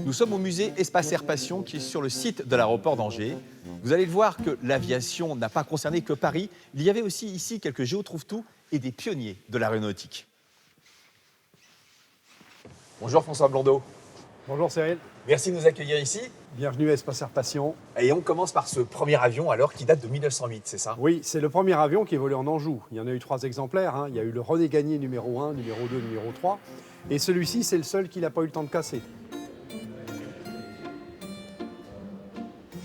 Nous sommes au musée Espace Air Passion qui est sur le site de l'aéroport d'Angers. Vous allez le voir que l'aviation n'a pas concerné que Paris. Il y avait aussi ici quelques géotrouve-tout et des pionniers de l'aéronautique. Bonjour François Blondeau. Bonjour Cyril, Merci de nous accueillir ici. bienvenue à Espace Air Passion. Et on commence par ce premier avion alors qui date de 1908, c'est ça? Oui, c'est le premier avion qui est volé en Anjou. Il y en a eu 3 exemplaires, hein. Il y a eu le René Gagné numéro 1, numéro 2, numéro 3. Et celui-ci, c'est le seul qui n'a pas eu le temps de casser.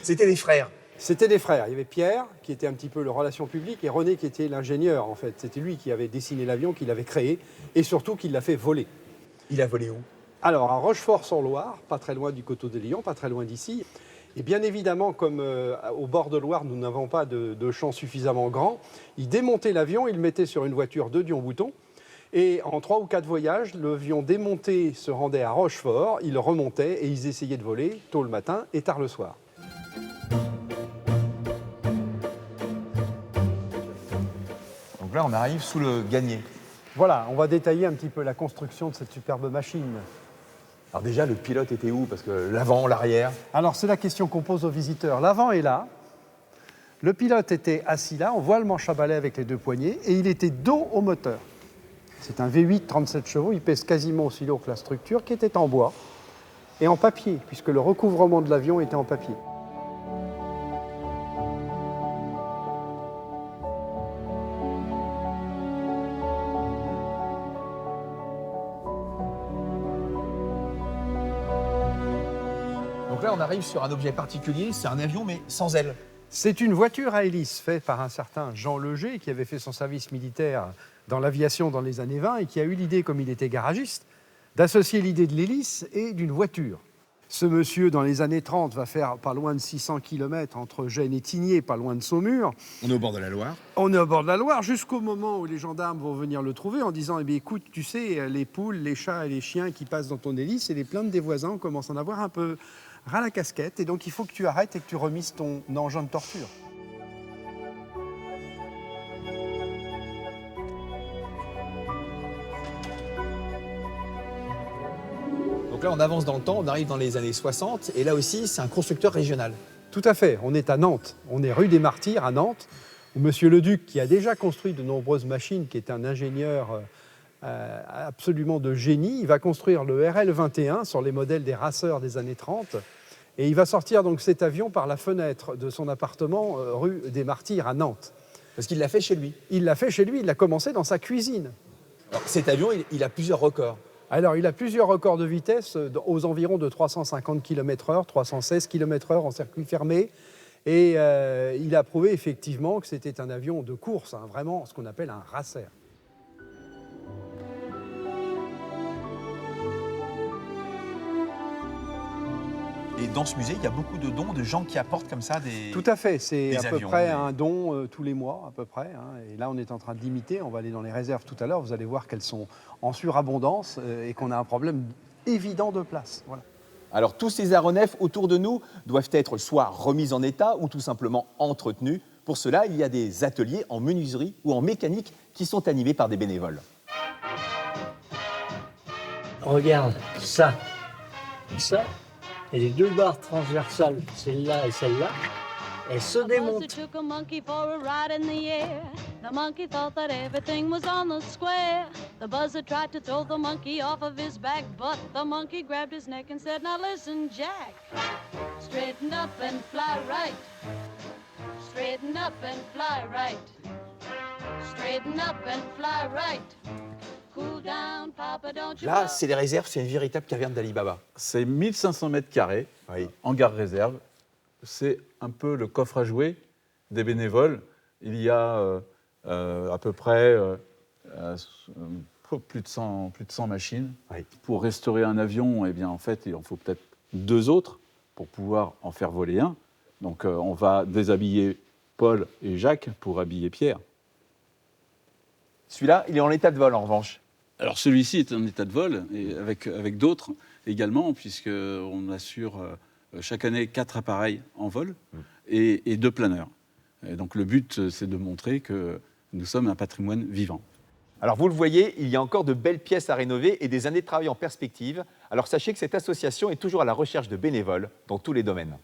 C'était des frères. C'était des frères. Il y avait Pierre, qui était un petit peu le relation publique, et René, qui était l'ingénieur, en fait. C'était lui qui avait dessiné l'avion, qui l'avait créé, et surtout qui l'a fait voler. Il a volé où? Alors, à Rochefort-sur-Loire, pas très loin du Coteau des Lions, pas très loin d'ici. Et bien évidemment, comme au bord de Loire, nous n'avons pas de champ suffisamment grand, il démontait l'avion, il le mettait sur une voiture de Dion-Bouton. Et en 3 ou 4 voyages, l'avion démonté se rendait à Rochefort, il remontait et ils essayaient de voler tôt le matin et tard le soir. Donc là, on arrive sous le Gagné. Voilà, on va détailler un petit peu la construction de cette superbe machine. Alors déjà, le pilote était où? Parce que l'avant, l'arrière. Alors, c'est la question qu'on pose aux visiteurs. L'avant est là. Le pilote était assis là, on voit le manche à balai avec les 2 poignées, et il était dos au moteur. C'est un V8 37 chevaux, il pèse quasiment aussi lourd que la structure, qui était en bois et en papier, puisque le recouvrement de l'avion était en papier. Donc là, on arrive sur un objet particulier, c'est un avion mais sans ailes. C'est une voiture à hélice faite par un certain Jean Leger, qui avait fait son service militaire dans l'aviation dans les années 20 et qui a eu l'idée, comme il était garagiste, d'associer l'idée de l'hélice et d'une voiture. Ce monsieur, dans les années 30, va faire pas loin de 600 km entre Gênes et Tigné, pas loin de Saumur. On est au bord de la Loire. On est au bord de la Loire, jusqu'au moment où les gendarmes vont venir le trouver en disant « Eh bien, écoute, tu sais, les poules, les chats et les chiens qui passent dans ton hélice et les plaintes des voisins commencent à en avoir un peu ras la casquette, et donc il faut que tu arrêtes et que tu remises ton engin de torture. » Donc là, on avance dans le temps, on arrive dans les années 60, et là aussi, c'est un constructeur régional. Tout à fait, on est à Nantes, on est rue des Martyrs à Nantes, où M. Leduc, qui a déjà construit de nombreuses machines, qui est un ingénieur absolument de génie, il va construire le RL-21 sur les modèles des raceurs des années 30, et il va sortir donc cet avion par la fenêtre de son appartement rue des Martyrs à Nantes. Parce qu'il l'a fait chez lui. Il l'a fait chez lui, il l'a commencé dans sa cuisine. Alors, cet avion, il a plusieurs records. Alors, il a plusieurs records de vitesse aux environs de 350 km/h, 316 km/h en circuit fermé. Et il a prouvé effectivement que c'était un avion de course, hein, vraiment ce qu'on appelle un racer. Et dans ce musée, il y a beaucoup de dons de gens qui apportent comme ça des... Tout à fait, c'est à peu avions, près oui. un don tous les mois, à peu près. Hein. Et là, on est en train d'imiter, on va aller dans les réserves tout à l'heure, vous allez voir qu'elles sont en surabondance et qu'on a un problème évident de place. Voilà. Alors tous ces aéronefs autour de nous doivent être soit remis en état ou tout simplement entretenus. Pour cela, il y a des ateliers en menuiserie ou en mécanique qui sont animés par des bénévoles. Regarde, ça et ça, et les 2 barres transversales, celle-là et celle-là, elles se démontent. took a monkey for a ride in the air. The monkey thought that everything was on the square. The buzzard tried to throw the monkey off of his back, but the monkey grabbed his neck and said, "Now listen, Jack, straighten up and fly right. Straighten up and fly right. Straighten up and fly right. Cool down, Papa, don't you Là, worry." c'est les réserves, c'est une véritable caverne d'Ali Baba. C'est 1500 mètres carrés, Oui. hangar réserve. C'est un peu le coffre à jouets des bénévoles. Il y a à peu près plus de 100 machines. Oui. Pour restaurer un avion, eh bien, en fait, il en faut peut-être 2 autres pour pouvoir en faire voler un. Donc, on va déshabiller Paul et Jacques pour habiller Pierre. Celui-là, il est en état de vol en revanche. Alors, celui-ci est en état de vol, et avec d'autres également, puisqu'on assure chaque année 4 appareils en vol et 2 planeurs. Et donc, le but, c'est de montrer que nous sommes un patrimoine vivant. Alors vous le voyez, il y a encore de belles pièces à rénover et des années de travail en perspective. Alors sachez que cette association est toujours à la recherche de bénévoles dans tous les domaines.